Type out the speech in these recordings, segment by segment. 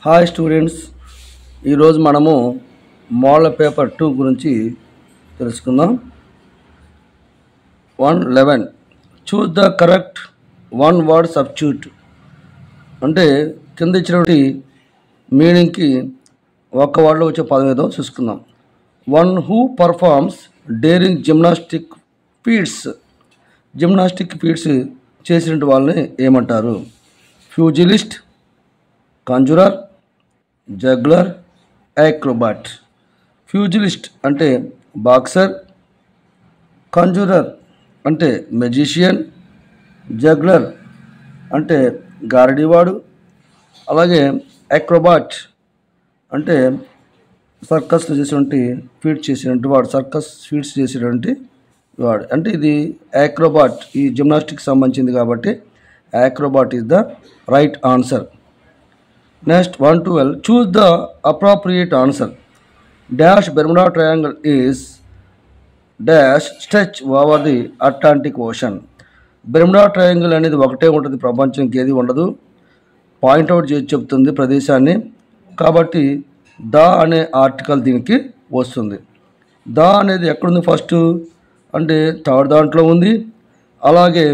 Hi students, ఈరోజు మనము model paper 2 గురించి తెలుసుకుందాం. 111 చూస్ the correct one word substitute. అంటే కింద ఇచ్చినటువంటి మీనింగ్కి ఒక్క వర్డ్లో వచ్చే పదం ఏదో చూసుకుందాం. One who performs daring gymnastic feets చేసినటువంటి వాళ్ళని ఏమంటారు? ఫ్యూజిలిస్ట్, కంజురర్, జగ్లర్, యాక్రోబాట్. ఫ్యూజిలిస్ట్ అంటే బాక్సర్, కంజురర్ అంటే మెజిషియన్, జగ్లర్ అంటే గారడీవాడు, అలాగే యాక్రోబాట్ అంటే సర్కస్ చేసేటువంటి ఫీట్ చేసినటువంటి వాడు, సర్కస్ ఫీట్స్ చేసేటువంటి వాడు. అంటే ఇది యాక్రోబాట్ ఈ జిమ్నాస్టిక్ సంబంధించింది కాబట్టి acrobat is the right answer. Next 112 choose the appropriate answer. Dash Bermuda triangle is dash stretch over the Atlantic ocean. Bermuda triangle అనేది ఒకటే ఉంటుంది, ప్రపంచంకి ఏది ఉండదు. పాయింట్అవుట్ చేసి చెప్తుంది ప్రదేశాన్ని, కాబట్టి ద అనే ఆర్టికల్ దీనికి వస్తుంది. ద అనేది ఎక్కడుంది ఫస్ట్ అంటే థర్డ్ దాంట్లో ఉంది, అలాగే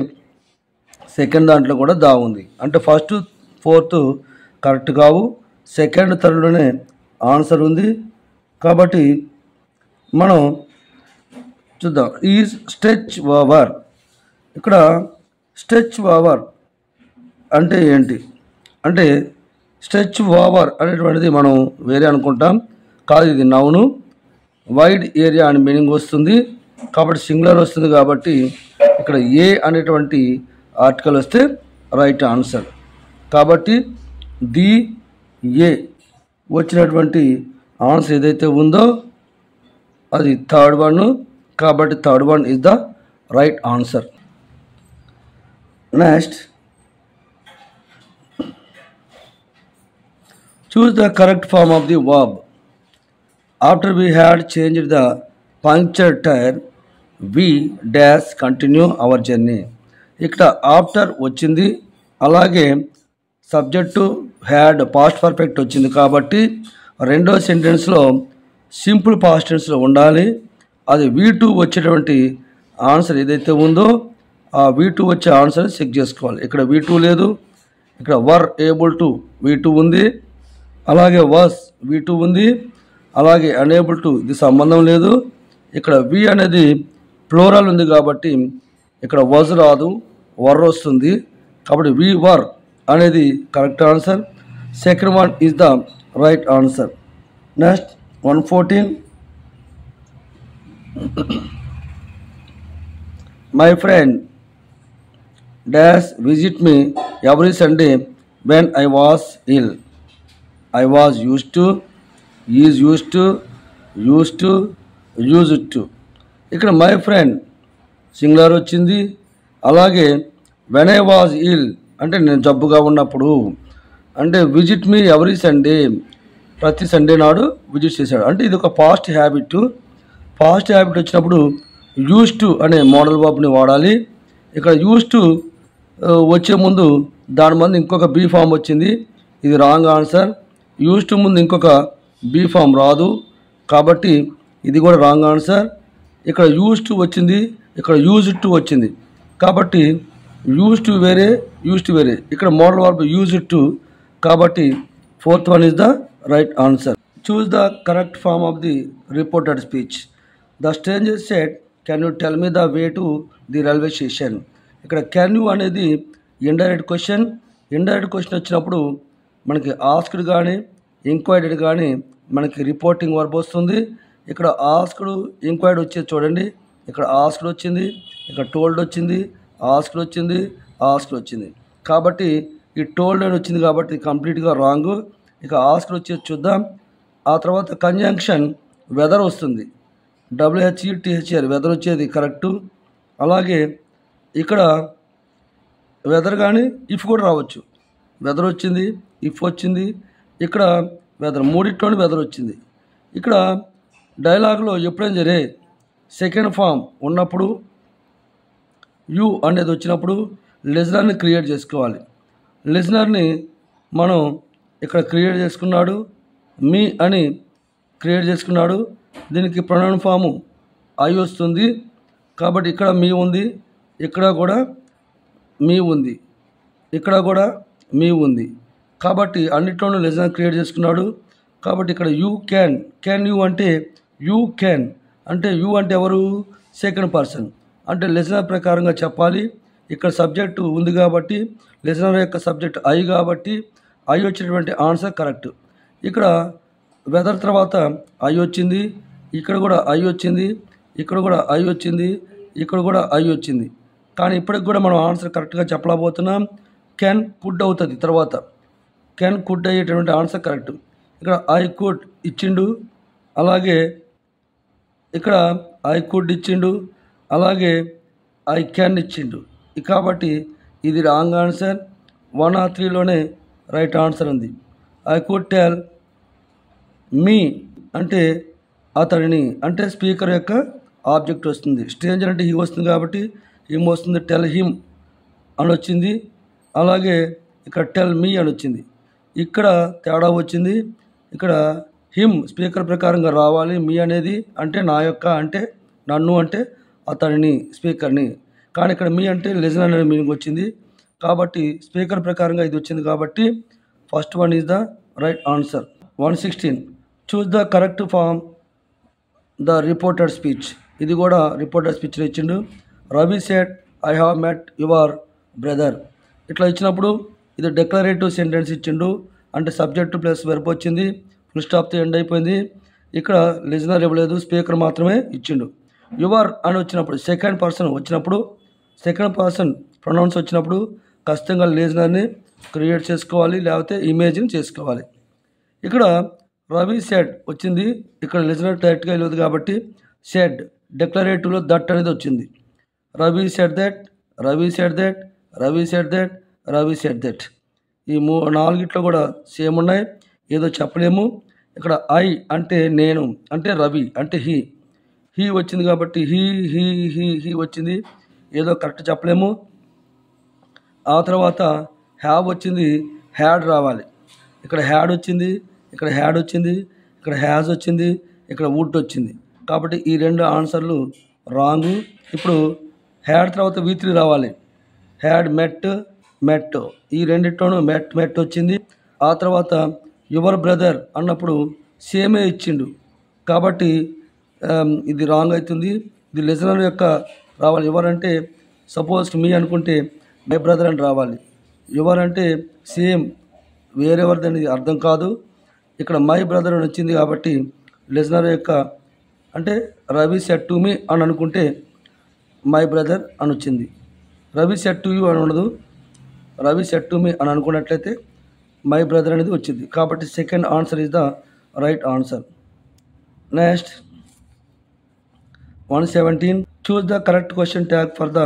సెకండ్ దాంట్లో కూడా దా ఉంది. అంటే ఫస్ట్ ఫోర్త్ కరెక్ట్ కావు, సెకండ్ థర్డ్లోనే ఆన్సర్ ఉంది. కాబట్టి మనం చూద్దాం. Is stretch over. ఇక్కడ స్ట్రెచ్ ఓవర్ అంటే ఏంటి అంటే స్ట్రెచ్ ఓవర్ అనేటువంటిది మనం వేరే అనుకుంటాం, కాదు ఇది నౌను. వైడ్ ఏరియా అని మీనింగ్ వస్తుంది కాబట్టి సింగులర్ వస్తుంది, కాబట్టి ఇక్కడ ఏ అనేటువంటి ఆర్టికల్ వస్తే రైట్ ఆన్సర్. కాబట్టి ది ఏ వచ్చినటువంటి ఆన్సర్ ఏదైతే ఉందో అది థర్డ్ వన్, కాబట్టి third one is the right answer. Next choose the correct form of the verb. After we had changed the puncture tyre we dash continue our journey. ఇక్కడ after వచ్చింది, అలాగే subject had past perfect వచ్చింది, కాబట్టి రెండో సెంటెన్స్లో simple past టెన్స్లో ఉండాలి. అది V2 వచ్చేటువంటి answer ఏదైతే ఉందో ఆ V2 వచ్చే ఆన్సర్ చెక్ చేసుకోవాలి. ఇక్కడ V2 లేదు, ఇక్కడ వర్ ఏబుల్ టు V2 ఉంది, అలాగే వాస్ V2 ఉంది, అలాగే అనేబుల్ టు ఇది సంబంధం లేదు. ఇక్కడ వి అనేది ప్లోరల్ ఉంది కాబట్టి ఇక్కడ వాజ్ రాదు, వర్ వస్తుంది, కాబట్టి వి వర్ అనేది correct answer. Second one is the right answer. Next 114 my friend dash visit me every Sunday when I was ill. I was used to, is used to, used to. ఇక్కడ my friend singular వచ్చింది, అలాగే when I was ill అంటే నేను జబ్బుగా ఉన్నప్పుడు, అంటే visit me every Sunday ప్రతి Sunday నాడు visit చేశాడు, అంటే ఇది ఒక పాస్ట్ హ్యాబిట్. పాస్ట్ హ్యాబిట్ వచ్చినప్పుడు యూస్ టు అనే మోడల్ వర్బ్ని వాడాలి. ఇక్కడ యూస్ టు వచ్చే ముందు దాని ముందు ఇంకొక బీ ఫామ్ వచ్చింది, ఇది రాంగ్ ఆన్సర్. యూస్ టు ముందు ఇంకొక బీ ఫామ్ రాదు, కాబట్టి ఇది కూడా రాంగ్ ఆన్సర్. ఇక్కడ యూస్ టు వచ్చింది, ఇక్కడ యూజ్డ్ టు వచ్చింది, కాబట్టి యూజ్ టు వేరే, ఇక్కడ మోడల్ వర్బ్ యూజ్డ్ టు, కాబట్టి fourth one is the right answer. Choose the correct form of the reported speech. The stranger said can you tell me the way to the railway station. ఇక్కడ can you అనేది indirect question. Indirect question వచ్చినప్పుడు మనకి asked కానీ enquired కానీ మనకి reporting verb వస్తుంది. ఇక్కడ asked enquired వచ్చేది చూడండి, ఇక్కడ ఆస్క్డ్ వచ్చింది, ఇక్కడ టోల్డ్ వచ్చింది, ఆస్క్డ్ వచ్చింది, కాబట్టి ఈ టోల్డ్ అని వచ్చింది కాబట్టి కంప్లీట్గా రాంగ్. ఇక ఆస్క్డ్ వచ్చేది చూద్దాం. ఆ తర్వాత కంజంక్షన్ వెదర్ వస్తుంది, WHETHR వెదర్ వచ్చేది కరెక్టు. అలాగే ఇక్కడ వెదర్ కానీ ఇఫ్ కూడా రావచ్చు, వెదర్ వచ్చింది, ఇఫ్ వచ్చింది, ఇక్కడ వెదర్ మూడిట్లోని వెదర్ వచ్చింది. ఇక్కడ డైలాగ్లో ఎప్పుడైనా సరే సెకండ్ ఫామ్ ఉన్నప్పుడు యూ అనేది వచ్చినప్పుడు లిజనర్ని క్రియేట్ చేసుకోవాలి. లిజనర్ని మనం ఇక్కడ క్రియేట్ చేసుకున్నాడు, మీ అని క్రియేట్ చేసుకున్నాడు. దీనికి ప్రొనౌన్ ఫాము ఐ వస్తుంది. కాబట్టి ఇక్కడ మీ ఉంది, ఇక్కడ కూడా మీ ఉంది, ఇక్కడ కూడా మీ ఉంది. కాబట్టి అన్నిట్లోనూ లిజనర్ క్రియేట్ చేసుకున్నాడు. కాబట్టి ఇక్కడ యూ క్యాన్, క్యాన్ యూ అంటే యూ క్యాన్ అంటే యూ అంటే ఎవరు? Second person. అంటే లిజనర్ ప్రకారంగా చెప్పాలి. ఇక్కడ సబ్జెక్టు ఉంది కాబట్టి లిజనర్ యొక్క సబ్జెక్ట్ ఐ కాబట్టి ఐ వచ్చినటువంటి ఆన్సర్ కరెక్ట్. ఇక్కడ వెదర్ తర్వాత ఐ వచ్చింది, ఇక్కడ కూడా ఐ వచ్చింది, ఇక్కడ కూడా ఐ వచ్చింది, ఇక్కడ కూడా ఐ వచ్చింది. కానీ ఇప్పటికి కూడా మనం ఆన్సర్ కరెక్ట్గా చెప్పలేకపోతున్నాం. కెన్ కుడ్ అవుతుంది తర్వాత, కెన్ కుడ్ అయ్యేటువంటి ఆన్సర్ కరెక్ట్. ఇక్కడ ఐ కుడ్ ఇచ్చిండు, అలాగే ఇక్కడ ఐ కుడ్ ఇచ్చిండు, అలాగే ఐ క్యాన్ ఇచ్చిండు. కాబట్టి ఇది రాంగ్ ఆన్సర్. 1 or 3లోనే రైట్ ఆన్సర్ ఉంది. ఐ కుడ్ టెల్ మీ అంటే అతడిని, అంటే స్పీకర్ యొక్క ఆబ్జెక్ట్ వస్తుంది. స్ట్రేంజర్ అంటే హీ వస్తుంది కాబట్టి హిమ్ వస్తుంది. టెల్ హిమ్ అని వచ్చింది. అలాగే ఇక్కడ టెల్ మీ అని వచ్చింది. ఇక్కడ తేడా వచ్చింది. ఇక్కడ హిమ్ స్పీకర్ ప్రకారంగా రావాలి. మీ అనేది అంటే నా యొక్క, అంటే నన్ను, అంటే అతడిని, స్పీకర్ని. కానీ ఇక్కడ మీ అంటే లిజనర్ అనే మీనింగ్ వచ్చింది. కాబట్టి స్పీకర్ ప్రకారంగా ఇది వచ్చింది. కాబట్టి first one is the right answer. 116 choose the correct form the reported speech. ఇది కూడా రిపోర్టెడ్ స్పీచ్లో ఇచ్చిండు. Ravi said I have met your brother. ఇట్లా ఇచ్చినప్పుడు ఇది డెక్లరేటివ్ సెంటెన్స్ ఇచ్చిండు. అంటే సబ్జెక్టు ప్లస్ వెర్బ్ వచ్చింది, ఫుల్ స్టాప్తో ఎండ్ అయిపోయింది. ఇక్కడ లిజనర్ ఇవ్వలేదు, స్పీకర్ మాత్రమే ఇచ్చిండు. యువర్ అని వచ్చినప్పుడు, సెకండ్ పర్సన్ వచ్చినప్పుడు, సెకండ్ పర్సన్ ప్రొనౌన్స్ వచ్చినప్పుడు ఖచ్చితంగా లిజనర్ని క్రియేట్ చేసుకోవాలి, లేకపోతే ఇమేజ్ని చేసుకోవాలి. ఇక్కడ రవి సెడ్ వచ్చింది. ఇక్కడ లిజనర్ డైరెక్ట్గా వెళ్ళదు కాబట్టి సెడ్ డెక్లరేటివ్లో దట్ అనేది వచ్చింది. Ravi said that, Ravi said that, Ravi said that, Ravi said that. ఈ నాలుగిట్లో కూడా సేమ్ ఉన్నాయి, ఏదో చెప్పలేము. ఇక్కడ ఐ అంటే నేను, అంటే రవి అంటే హీ, హీ వచ్చింది కాబట్టి హీ హీ హీ హీ వచ్చింది, ఏదో కరెక్ట్ చెప్పలేము. ఆ తర్వాత హ్యావ్ వచ్చింది, హ్యాడ్ రావాలి. ఇక్కడ హ్యాడ్ వచ్చింది, ఇక్కడ హ్యాడ్ వచ్చింది, ఇక్కడ హ్యాజ్ వచ్చింది, ఇక్కడ వుడ్ వచ్చింది. కాబట్టి ఈ రెండు ఆన్సర్లు రాంగు. ఇప్పుడు హ్యాడ్ తర్వాత V3 రావాలి. హ్యాడ్ మెట్, మెట్, ఈ రెండిట్లోనూ మెట్ మెట్ వచ్చింది. ఆ తర్వాత యువర్ బ్రదర్ అన్నప్పుడు సేమే ఇచ్చిండు కాబట్టి ఇది రాంగ్ అవుతుంది. ఇది లిజనర్ యొక్క రావాలి. యువర్ అంటే సపోజ్ మీ అనుకుంటే మై బ్రదర్ అని రావాలి. యువర్ అంటే సేమ్ వేరెవరిది అనేది అర్థం కాదు. ఇక్కడ మై బ్రదర్ అని వచ్చింది కాబట్టి లిజనర్ యొక్క, అంటే రవి సెడ్ టు మీ అని అనుకుంటే మై బ్రదర్ అని వచ్చింది. రవి సెడ్ టు యూ అని ఉండదు. రవి సెడ్ టు మీ అని అనుకున్నట్లయితే మై బ్రదర్ అనేది వచ్చింది. కాబట్టి second answer is the right answer. Next 117 choose the correct question tag for the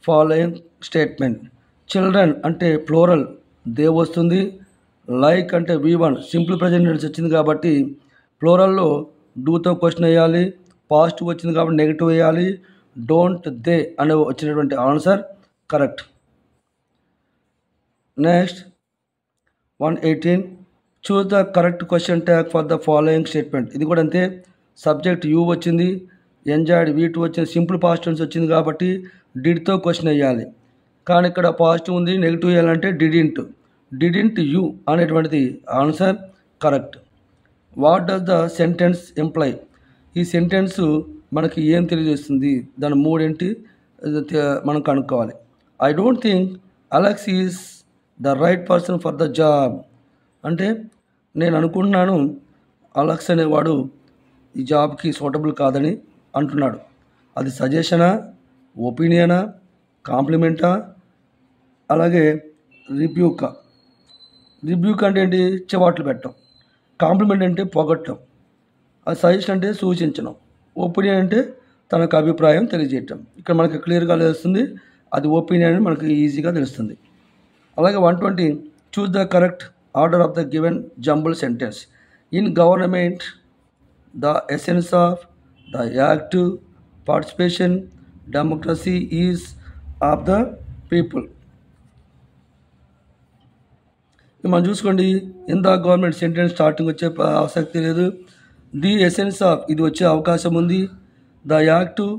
following statement. Children అంటే ప్లోరల్ దే వస్తుంది. లైక్ అంటే V1 సింపుల్ ప్రెజెంట్ టెన్స్ వచ్చింది కాబట్టి ప్లోరల్లో డూతో క్వశ్చన్ వేయాలి. పాజిటివ్ వచ్చింది కాబట్టి నెగిటివ్ వేయాలి. డోంట్ దే అనే వచ్చినటువంటి answer correct. Next 118 choose the correct question tag for the following statement. ఇది కూడా అంతే. సబ్జెక్ట్ యూ వచ్చింది, ఎంజాయ్డ్ V2 వచ్చింది, సింపుల్ పాస్ట్ టెన్స్ వచ్చింది కాబట్టి డిడ్తో క్వశ్చన్ వేయాలి. కానీ ఇక్కడ పాజిటివ్ ఉంది, నెగిటివ్ వేయాలంటే డిడింట్, డిడింట్ యూ అనేటువంటిది answer correct. What does the sentence employ. ఈ సెంటెన్స్ మనకి ఏం తెలియజేస్తుంది, దాని మూడేంటి మనం కనుక్కోవాలి. I don't think Alex is the right person for the job. అంటే నేను అనుకుంటున్నాను అలెక్స్ అనేవాడు ఈ జాబ్కి సూటబుల్ కాదని అంటున్నాడు. అది సజెషనా, ఒపీనియనా, కాంప్లిమెంటా, అలాగే రిబ్యూకా. రిబ్యూక్ అంటే ఏంటి? చెవాట్లు పెట్టడం. కాంప్లిమెంట్ అంటే పొగట్టడం. అది సజెషన్ అంటే సూచించడం. ఒపీనియన్ అంటే తనకు అభిప్రాయం తెలియజేయటం. ఇక్కడ మనకి క్లియర్గా తెలుస్తుంది, అది ఒపీనియన్ అని మనకి ఈజీగా తెలుస్తుంది. అలాగే 120 చూస్ the correct order of the given jumble sentence. In government the essence of the active participation democracy is of the people. మనం చూసుకోండి, in the government sentence starting వచ్చే ఆసక్తి లేదు. ది ఎసెన్స్ ఆఫ్ ఇది వచ్చే అవకాశం ఉంది. ద యాక్టివ్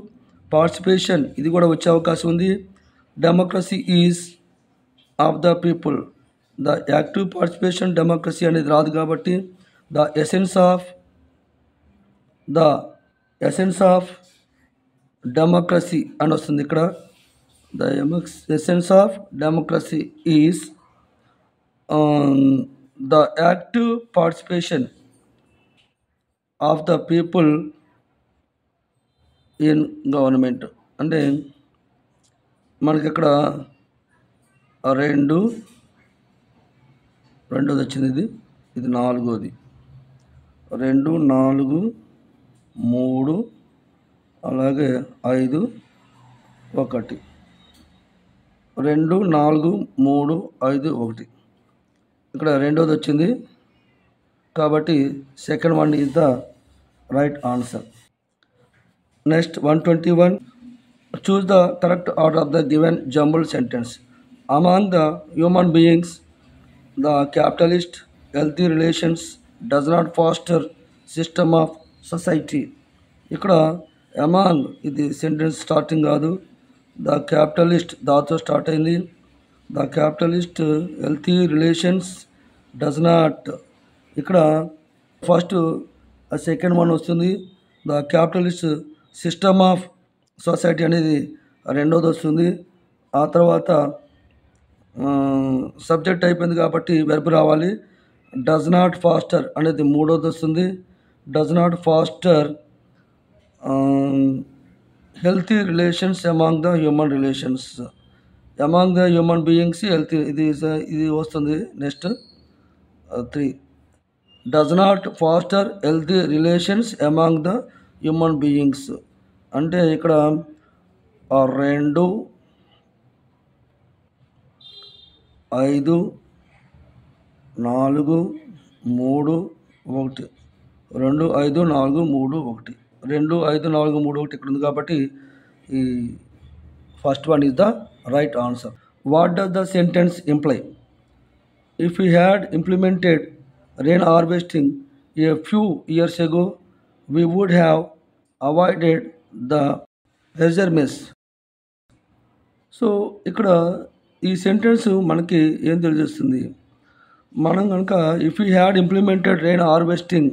పార్టిసిపేషన్ ఇది కూడా వచ్చే అవకాశం ఉంది. Democracy is of the people, the active participation democracy అనేది రాదు కాబట్టి ద ఎసెన్స్ ఆఫ్ డెమోక్రసీ అని వస్తుంది ఇక్కడ. The essence of democracy is the active participation of the people in government. అంటే మనకి ఇక్కడ రెండోది వచ్చింది, ఇది నాలుగోది. 2, 4, 3 అలాగే 5, 1. 2, 4, 3, 5, 1 ఇక్కడ రెండోది వచ్చింది కాబట్టి second one is the right answer. Next 121. Choose the correct order of the given jumble sentence. Among the human beings the capitalist healthy relations does not foster system of society. ఇక్కడ అమాంగ్ ఇది sentence starting కాదు. The capitalist దాతో start అయింది. The capitalist healthy relations does not, ఇక్కడ first second one వస్తుంది. The capitalist system of society అనేది రెండోది వస్తుంది. ఆ తర్వాత సబ్జెక్ట్ అయిపోయింది కాబట్టి వెర్బ్ రావాలి. డస్ నాట్ ఫాస్టర్ అనేది మూడోది వస్తుంది. Does not foster healthy relations among the human relations, among the human beings healthy ఇది వస్తుంది. Next 3 does not foster healthy relations among the human beings. అంటే ఇక్కడ 2, 5, 4, 3, 1. 2, 5, 4, 3, 1. 2, 5, 4, 3, 1 ఇక్కడ ఉంది కాబట్టి ఈ first one is the right answer. What does the sentence imply? If you had implemented rain harvesting a few years ago we would have avoided the pressure mess. So ఇక్కడ ఈ sentence మనకి ఏం తెలియజేస్తుంది? మనం కనుక if you had implemented rain harvesting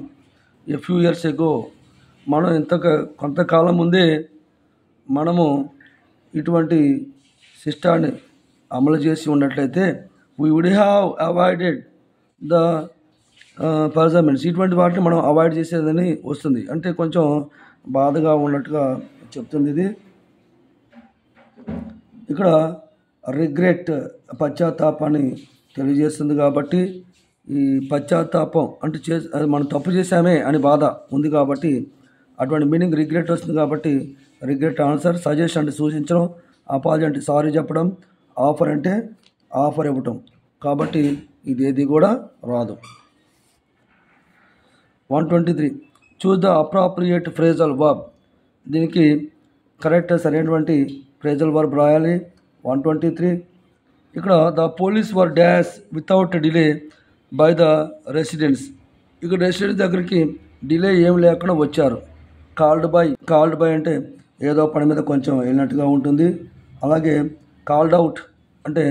a few years ago, మనం కొంతకాలం ముందే మనము ఇటువంటి సిస్టాన్ని అమలు చేసి ఉన్నట్లయితే we would have avoided the పర్జర్మెంట్స్, ఇటువంటి వాటిని మనం అవాయిడ్ చేసేదని వస్తుంది. అంటే కొంచెం బాధగా ఉన్నట్టుగా చెప్తుంది ఇది. ఇక్కడ రిగ్రెట్ పశ్చాత్తాపాన్ని తెలియజేస్తుంది కాబట్టి ఈ పశ్చాత్తాపం అంటే మనం తప్పు చేశామే అని బాధ ఉంది కాబట్టి అటువంటి మీనింగ్ రిగ్రెట్ వస్తుంది కాబట్టి రిగ్రెట్ ఆన్సర్. సజెస్ట్ అంటే సూచించడం, అపాలజీ అంటే సారీ చెప్పడం, ఆఫర్ అంటే ఆఫర్ ఇవ్వటం కాబట్టి ఇదేది కూడా రాదు. 123 చూస్ ద అప్రాప్రియేట్ ఫ్రేజల్ వర్బ్. దీనికి కరెక్ట్ సరైనటువంటి ఫ్రేజల్ వర్బ్ రాయాలి. 123 ఇక్కడ the police were dash without delay by the residents. ఇక్కడ రెసిడెంట్స్ దగ్గరికి డిలే ఏం లేకుండా వచ్చారు. కాల్డ్ బై అంటే ఏదో పని మీద కొంచెం వెళ్ళినట్టుగా ఉంటుంది. అలాగే కాల్డ్ అవుట్ అంటే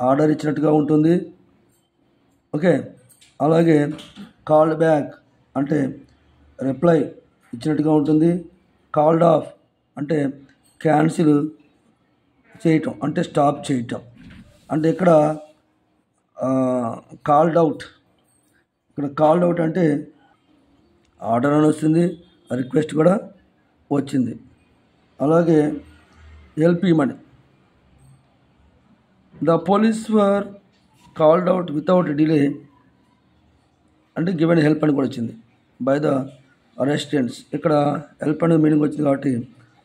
ఆర్డర్ ఇచ్చినట్టుగా ఉంటుంది. ఓకే, అలాగే కాల్డ్ బ్యాక్ అంటే రిప్లై ఇచ్చినట్టుగా ఉంటుంది. కాల్డ్ ఆఫ్ అంటే క్యాన్సిల్ చేయటం అంటే స్టాప్ చేయటం. అంటే ఇక్కడ కాల్డ్ అవుట్, ఇక్కడ కాల్డ్ అవుట్ అంటే ఆర్డర్ అని వస్తుంది, రిక్వెస్ట్ కూడా వచ్చింది. అలాగే హెల్ప్ ఇవ్వమని. The police were called out without delay అంటే గివెన్ హెల్ప్ అని కూడా వచ్చింది. బై ద రెసిడెంట్స్ ఇక్కడ హెల్ప్ అనేది మీనింగ్ వచ్చింది కాబట్టి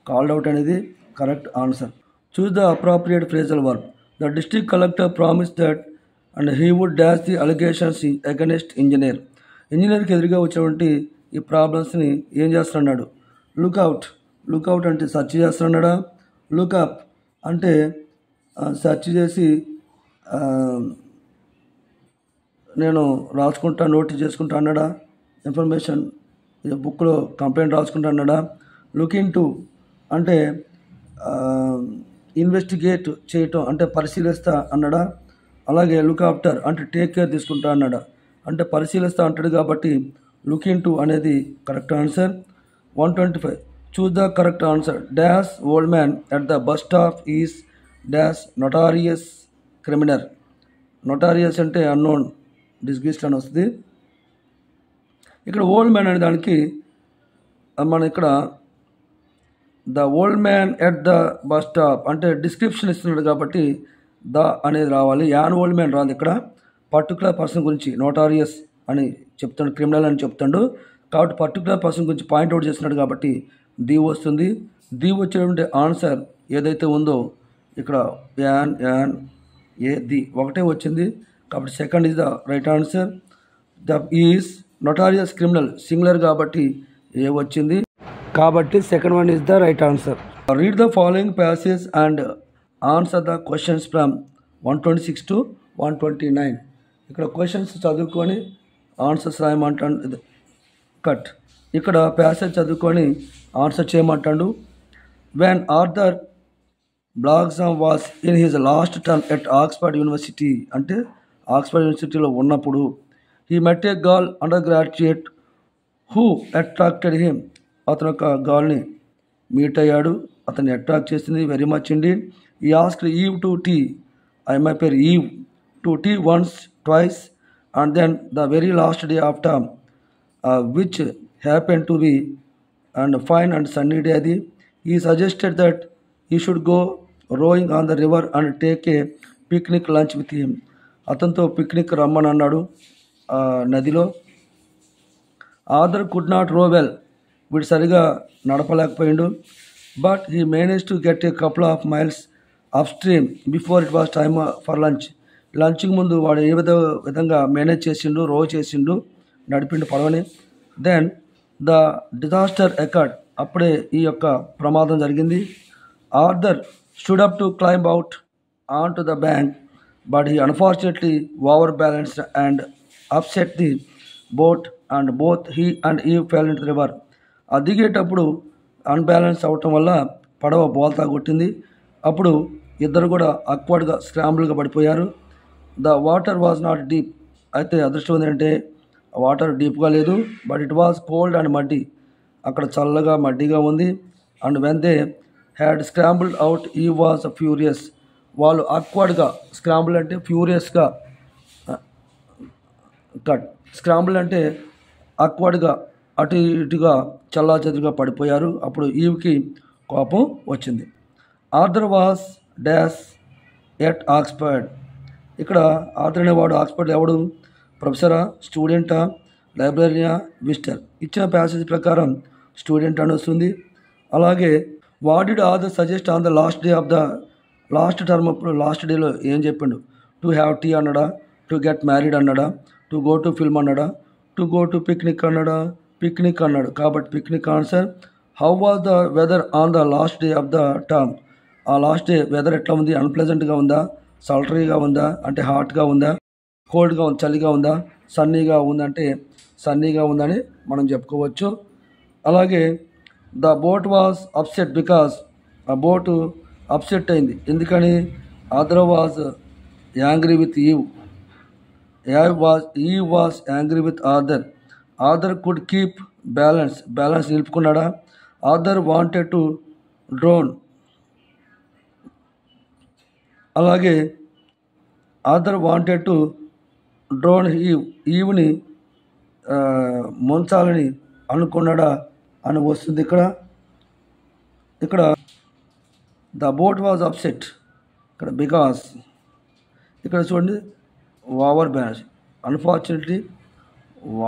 కాల్డ్ అవుట్ అనేది correct answer. Choose the appropriate phrasal verb. The district collector promise that and he would dash the allegations against engineer. ఇంజనీర్కి ఎదురుగా వచ్చినటువంటి ఈ ప్రాబ్లమ్స్ని ఏం చేస్తున్నాడు? లుక్అవుట్ అంటే సెర్చ్ చేస్తున్నాడా? లుకప్ అంటే సెర్చ్ చేసి నేను రాసుకుంటా నోటీస్ చేసుకుంటా అన్నాడా? ఇన్ఫర్మేషన్ బుక్లో కంప్లైంట్ రాసుకుంటా అన్నాడా? లుక్ ఇన్ టు అంటే ఇన్వెస్టిగేట్ చేయటం అంటే పరిశీలిస్తా అన్నాడా? అలాగే లుక్ ఆఫ్టర్ అంటే టేక్ కేర్ తీసుకుంటా అన్నాడా? అంటే పరిశీలిస్తా అంటాడు కాబట్టి లుక్ ఇన్ టు అనేది correct answer. 125 choose the correct answer. Dash old man at the bus stop is dash notorious criminal. Notorious అంటే అన్నోన్ డిస్గ్రీస్డ్ అని వస్తుంది. ఇక్కడ ఓల్డ్ మ్యాన్ అనే దానికి మనం ఇక్కడ the old man at the bus stop అంటే డిస్క్రిప్షన్ ఇస్తున్నాడు కాబట్టి ద అనేది రావాలి. యాన్ ఓల్డ్ మ్యాన్ రాదు. ఇక్కడ పర్టికులర్ పర్సన్ గురించి నోటారియస్ అని చెప్తాడు, క్రిమినల్ అని చెప్తాడు కాబట్టి పర్టికులర్ పర్సన్ గురించి పాయింట్అవుట్ చేస్తున్నాడు కాబట్టి ది వస్తుంది. ది వచ్చేటువంటి ఆన్సర్ ఏదైతే ఉందో ఇక్కడ యాన్ యాన్ ఏ ది ఒకటే వచ్చింది కాబట్టి second is the right answer. The is notorious criminal singular కాబట్టి ఏ వచ్చింది కాబట్టి second one is the right answer. Read the following passage and answer the questions from 126 to 129. ఇక్కడ questions చదువుకొని answers రాయమంటాడు. కట్ ఇక్కడ ప్యాసేజ్ చదువుకొని ఆన్సర్ చేయమంటాడు. వెన్ ఆర్థర్ బ్లాగ్జామ్ was in his last term at Oxford university అంటే ఆక్స్ఫర్డ్ యూనివర్సిటీలో ఉన్నప్పుడు he met a girl undergraduate who attracted him. అతను ఒక గర్ల్ని మీట్ అయ్యాడు, అతన్ని అట్రాక్ట్ చేసింది వెరీ మచ్ ఇండి. He asked Eve to tea, my పేరు Eve to tea once twice and then the very last day of term which happen to be and fine and sunny day అది. He suggested that he should go rowing on the river and take a picnic lunch with him. అతనితో picnic రమ్మని అన్నాడు నదిలో. Arthur could not row well, వీడు సరిగా నడపలేకపోయిండు. But he manage to get a couple of miles upstream before it was time for lunch. లంచ్కి ముందు వాడు ఏ విధంగా మేనేజ్ చేసిండు, రో చేసిండు, నడిపిండు పడవని. దెన్ ద డిజాస్టర్ ఎకర్డ్, అప్పుడే ఈ యొక్క ప్రమాదం జరిగింది. Arthur stood up to climb out on to the bank but he unfortunately over balanced and upset the boat and both he and Eve fell into the river. ఆ దిగేటప్పుడు unbalance అవటం వల్ల పడవ బోల్తా కొట్టింది. అప్పుడు ఇద్దరు కూడా అక్వర్డ్గా స్క్రాంబుల్గా పడిపోయారు. The water was not deep, అయితే అదృష్టం ఏంటంటే వాటర్ డీప్గా లేదు. But it was cold and muddy, అక్కడ చల్లగా మడ్డీగా ఉంది. And when they had scrambled out ఈ వాజ్ ఫ్యూరియస్, వాళ్ళు అక్వర్డ్గా, స్క్రాంబుల్ అంటే ఫ్యూరియస్గా, కట్ స్క్రాంబుల్ అంటే అక్వర్డ్గా అటు ఇటుగా చల్లా చెదురుగా పడిపోయారు. అప్పుడు ఈవ్కి కోపం వచ్చింది. Arthur was dash at Oxford. ఇక్కడ ఆర్థర్ అనేవాడు ఆక్స్ఫర్డ్ ఎవడు? ప్రొఫెసరా, స్టూడెంటా, లైబ్రరీయా, విజిటర్? ఇచ్చిన ప్యాసేజ్ ప్రకారం స్టూడెంట్ అని వస్తుంది. అలాగే what did Arthur suggest on the last day of the last term. అప్పుడు లాస్ట్ డేలో ఏం చెప్పిండు? టు హ్యావ్ టీ అన్నాడా? టు గెట్ మ్యారీడ్ అన్నాడా? టు గో టు ఫిల్మ్ అన్నాడా? టు గో టు పిక్నిక్ అన్నాడా? పిక్నిక్ అన్నాడు కాబట్టి picnic answer. How was the weather on the last day of the term. ఆ లాస్ట్ డే వెదర్ ఎట్లా ఉంది? అన్ప్లెజెంట్గా ఉందా, సల్టరీగా ఉందా అంటే హాట్గా ఉందా, కోల్డ్గా ఉంది చలిగా ఉందా, సన్నీగా ఉందంటే సన్నీగా ఉందని మనం చెప్పుకోవచ్చు. అలాగే the boat was upset because, ఆ బోటు అప్సెట్ అయింది ఎందుకని? Arthur was angry with Eve, Eve was angry with Arthur. Arthur could keep balance నిలుపుకున్నాడా? ఆర్థర్ వాంటెడ్ టు డ్రోన్, అలాగే ఆర్థర్ వాంటెడ్ టు డ్రోన్ ఈవ్ని ముంచాలని అనుకున్నాడా అని వస్తుంది ఇక్కడ ద బోట్ వాజ్ అప్సెట్ ఇక్కడ బికాస్, ఇక్కడ చూడండి over balance, unfortunately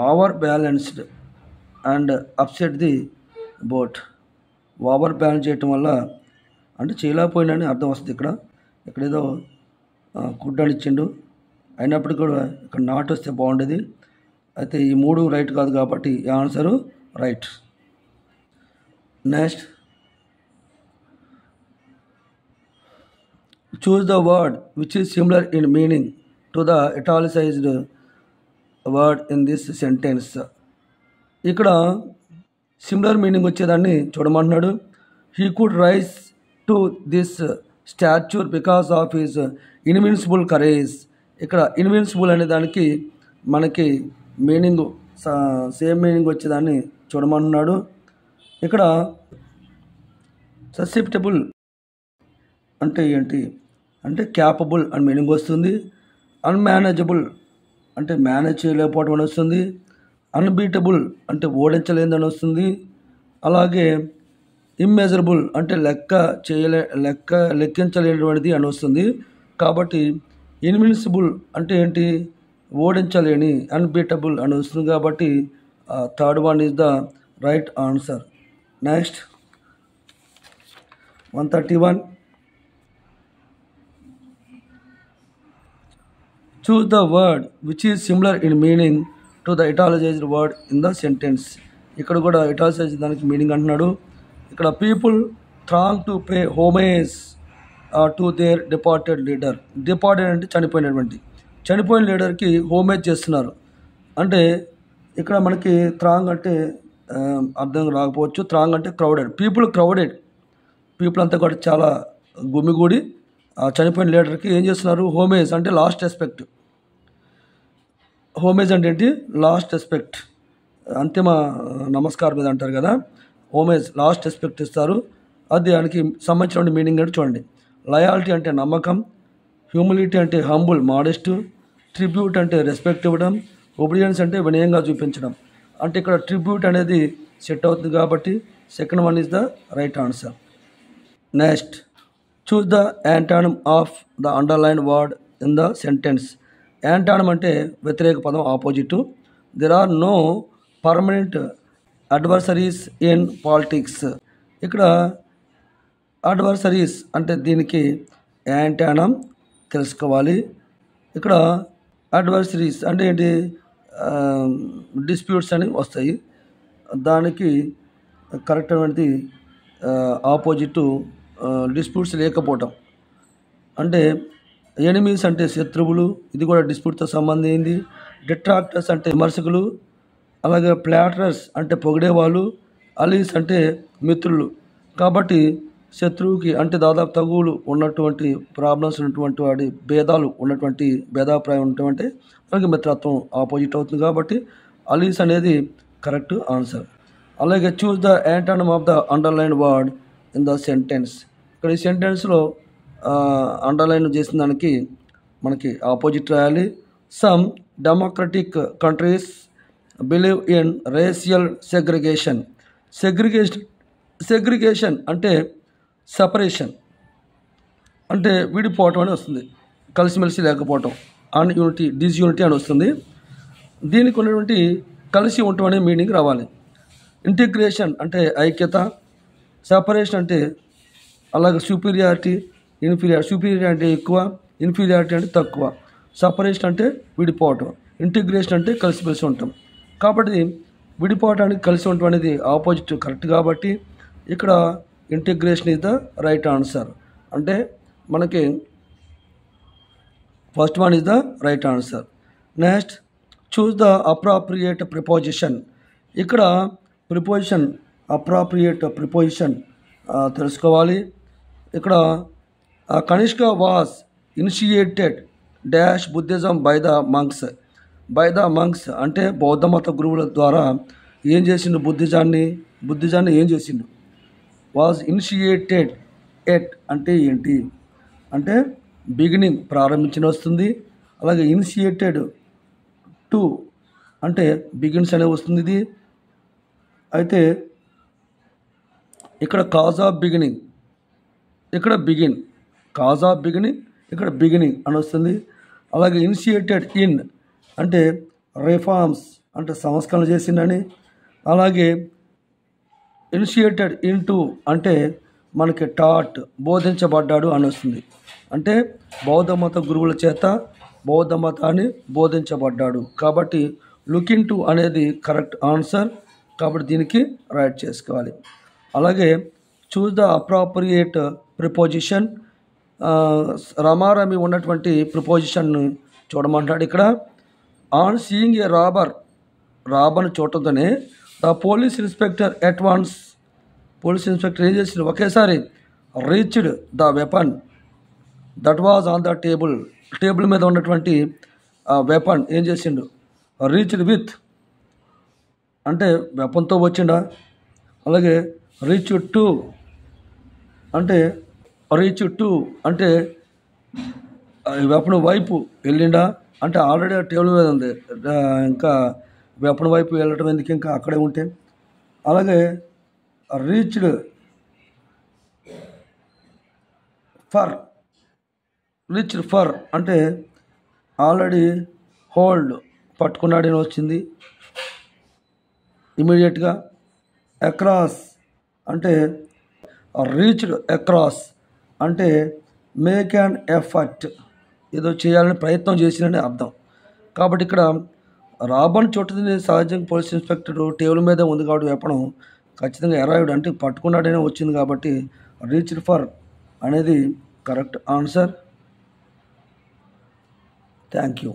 over balanced and upset the boat. Over balance చేయటం వల్ల అంటే చేయలేకపోయినని అర్థం వస్తుంది. ఇక్కడ ఏదో కుడ్డాలు ఇచ్చిండు అయినప్పటికీ కూడా ఇక్కడ నాట్ వస్తే బాగుండేది. అయితే ఈ మూడు రైట్ కాదు కాబట్టి ఈ answer right. Next choose the word which is similar in meaning to the italicized word in this sentence. ఇక్కడ సిమిలర్ మీనింగ్ వచ్చేదాన్ని చూడమంటున్నాడు. He could rise to this stature because of his invincible courage. ఇక్కడ invincible అనే దానికి మనకి meaning same meaning వచ్చేదాన్ని చూడమంటున్నాడు. ఇక్కడ susceptible అంటే ఏంటి అంటే క్యాపబుల్ అని మీనింగ్ వస్తుంది. అన్మేనేజబుల్ అంటే మేనేజ్ చేయలేకపోవడం అని వస్తుంది. అన్బీటబుల్ అంటే ఓడించలేదని వస్తుంది. అలాగే ఇమ్మెజరబుల్ అంటే లెక్కించలేనిటువంటిది అని వస్తుంది. కాబట్టి ఇన్విన్సిబుల్ అంటే ఏంటి ఓడించలేని, అన్బీటబుల్ అని వస్తుంది. కాబట్టి third one is the right answer. Next 131. Choose the word which is similar in meaning to the italicized word in the sentence. ఇక్కడ కూడా ఇటాలిసైజ్డ్ దానికి మీనింగ్ అంటున్నాడు. ఇక్కడ people throng to pay homage to their departed leader. Departed అంటే చనిపోయిన లీడర్కి homage చేస్తున్నారు. అంటే ఇక్కడ మనకి థ్రాంగ్ అంటే అర్థం రాకపోవచ్చు. థ్రాంగ్ అంటే క్రౌడెడ్. పీపుల్ అంతా కూడా చాలా గుమిగూడి చనిపోయిన లీడర్కి ఏం చేస్తున్నారు? హోమేజ్ అంటే లాస్ట్ రెస్పెక్ట్. హోమేజ్ అంటే ఏంటి? లాస్ట్ రెస్పెక్ట్, అంతిమ నమస్కారం మీద అంటారు కదా. హోమేజ్ లాస్ట్ రెస్పెక్ట్ ఇస్తారు. అది దానికి సంబంధించిన మీనింగ్ అంటే చూడండి. లయాలిటీ అంటే నమ్మకం, హ్యూమిలిటీ అంటే హంబుల్ మాడెస్ట్, ట్రిబ్యూట్ అంటే రెస్పెక్ట్ ఇవ్వడం, ఒబీడియన్స్ అంటే వినయంగా చూపించడం. అంటే ఇక్కడ ట్రిబ్యూట్ అనేది సెట్ అవుతుంది కాబట్టి second one is the right answer. Next, choose the antonym of the underline word in the sentence. Antonym అంటే వ్యతిరేక పదం, opposite. There are no permanent adversaries in politics. ఇక్కడ అడ్వర్సరీస్ అంటే దీనికి యాంటానమ్ తెలుసుకోవాలి. ఇక్కడ అడ్వర్సరీస్ అంటే ఏంటి? డిస్ప్యూట్స్ అని వస్తాయి. దానికి కరెక్ట్ అనేది ఆపోజిట్ డిస్ప్యూట్స్ లేకపోవటం. అంటే ఎనిమీస్ అంటే శత్రువులు, ఇది కూడా డిస్ప్యూట్తో సంబంధించింది. డిట్రాక్టర్స్ అంటే విమర్శకులు. అలాగే ప్లాటరర్స్ అంటే పొగిడేవాళ్ళు. అలీస్ అంటే మిత్రులు. కాబట్టి శత్రువుకి అంటే దాదాపు తగువులు ఉన్నటువంటి ప్రాబ్లమ్స్ ఉన్నటువంటి వాడి భేదాలు ఉన్నటువంటి భేదాభిప్రాయం ఉన్నటువంటి అలాగే మిత్రత్వం ఆపోజిట్ అవుతుంది. కాబట్టి అలీస్ అనేది కరెక్ట్ ఆన్సర్. అలాగే choose the antonym of the underline word in the sentence. ఇక్కడ ఈ సెంటెన్స్లో అండర్లైన్ చేసిన దానికి మనకి ఆపోజిట్ రాయాలి. Some democratic countries believe in racial segregation. Segregation అంటే సెపరేషన్ అంటే విడిపోవటం అని వస్తుంది. కలిసిమెలిసి లేకపోవటం, అన్యూనిటీ, డిస్యూనిటీ అని వస్తుంది. దీనికి ఉన్నటువంటి కలిసి ఉండటం అనే మీనింగ్ రావాలి. ఇంటిగ్రేషన్ అంటే ఐక్యత, సెపరేషన్ అంటే అలాగే సుపీరియారిటీ, సుపీరియర్ అంటే ఎక్కువ, ఇన్ఫీరియారిటీ అంటే తక్కువ. సపరేషన్ అంటే విడిపోవటం, ఇంటిగ్రేషన్ అంటే కలిసిమెలిసి ఉండటం. కాబట్టి విడిపోవటానికి కలిసి ఉండటం అనేది ఆపోజిట్ కరెక్ట్. కాబట్టి ఇక్కడ integration is the right answer. అంటే మనకి first one is the right answer. Next, choose the appropriate preposition. ఇక్కడ ప్రిపోజిషన్, అప్రాప్రియేట్ ప్రిపోజిషన్ తెలుసుకోవాలి. ఇక్కడ Kanishka was initiated dash Buddhism by the monks అంటే బౌద్ధ మత గురువుల ద్వారా ఏం చేసిండు? బుద్ధిజాన్ని ఏం చేసిండు? వాజ్ ఇనిషియేటెడ్ ఎట్ అంటే ఏంటి అంటే బిగినింగ్, ప్రారంభించిన వస్తుంది. అలాగే ఇనిషియేటెడ్ టు అంటే బిగిన్స్ అనే వస్తుంది. ఇది అయితే ఇక్కడ కాజ్ ఆఫ్ బిగినింగ్, ఇక్కడ బిగిన్, కాజ్ ఆఫ్ బిగినింగ్, ఇక్కడ బిగినింగ్ అని వస్తుంది. అలాగే ఇనిషియేటెడ్ ఇన్ అంటే రిఫార్మ్స్ అంటే సంస్కరణ చేసిందని. అలాగే ఇనిషియేటెడ్ ఇన్ టు అంటే మనకి టాట్ బోధించబడ్డాడు అని వస్తుంది. అంటే బౌద్ధ మత గురువుల చేత బౌద్ధ మతాన్ని బోధించబడ్డాడు. కాబట్టి లుకింగ్ టు అనేది కరెక్ట్ ఆన్సర్. కాబట్టి దీనికి రైట్ చేసుకోవాలి. అలాగే చూస్ ద అప్రాప్రియేట్ ప్రిపోజిషన్. రమారమి ఉన్నటువంటి ప్రిపోజిషన్ను చూడమంటాడు. ఇక్కడ ఆన్ సీయింగ్ ఏ రాబర్ని చూడటంతోనే the police inspector at once police inspector ఏం చేసిండు, ఒకేసారి reached the weapon that was on the table మీద ఉన్నటువంటి ఆ వెపన్ ఏం చేసిండు, రీచ్డ్ విత్ అంటే వెపన్తో వచ్చిండా, అలాగే రీచ్ టు అంటే వెపన్ వైపు వెళ్ళిండా అంటే ఆల్రెడీ ఆ టేబుల్ మీద ఉంది, ఇంకా వెపన్ వైపు వెళ్ళటం ఎందుకు ఇంకా అక్కడే ఉంటే. అలాగే రీచ్డ్ ఫర్ అంటే ఆల్రెడీ హోల్డ్ పట్టుకున్నాడని వచ్చింది ఇమీడియట్గా. అక్రాస్ అంటే రీచ్డ్ అక్రాస్ అంటే మేక్ అన్ ఎఫర్ట్, ఏదో చేయాలని ప్రయత్నం చేసినని అర్థం. కాబట్టి ఇక్కడ రాబర్ని చుట్టది సహజంగా పోలీస్ ఇన్స్పెక్టర్ టేబుల్ మీద ఉంది కాబట్టి వెపనం ఖచ్చితంగా అరైవ్డ్ అంటే పట్టుకున్నాడనే వచ్చింది కాబట్టి రీచ్డ్ ఫర్ అనేది కరెక్ట్ ఆన్సర్. Thank you.